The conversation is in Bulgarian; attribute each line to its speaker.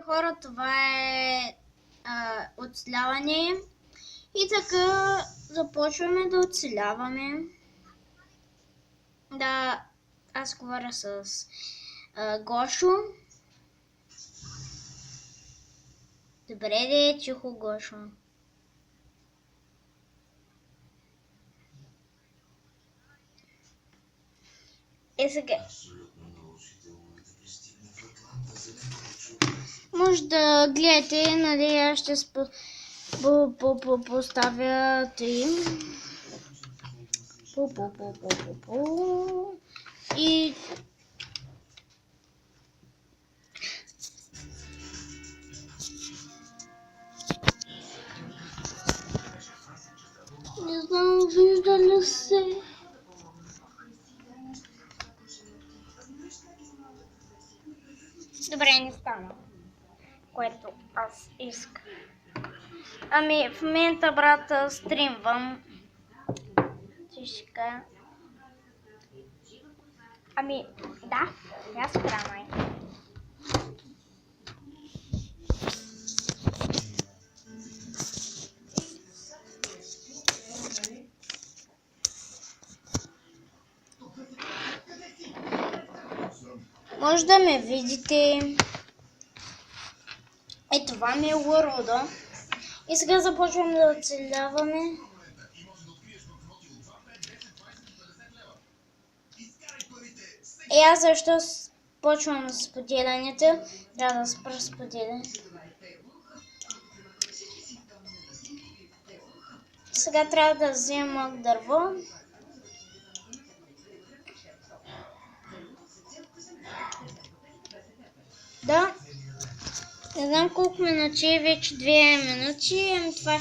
Speaker 1: хора, това е оцеляване. И така започваме да оцеляваме. Да, аз говоря с Гошо. Добре де, тихо, Гошо. Сега. Може да гледате, нали, аз ще поставя тим. И не знам, вижда ли се. Добре, не стана, което аз искам. Ами, в момента, брат, стримвам. Тишка. Ами, да, я спра, май. Може да ме видите. Е, това ми е урода. И сега започваме да оцеляваме. Аз защо почвам с споделянето? Трябва да спра споделяне. Сега трябва да взема дърво. Да. Не знам колко минути, вече 2 минути. Това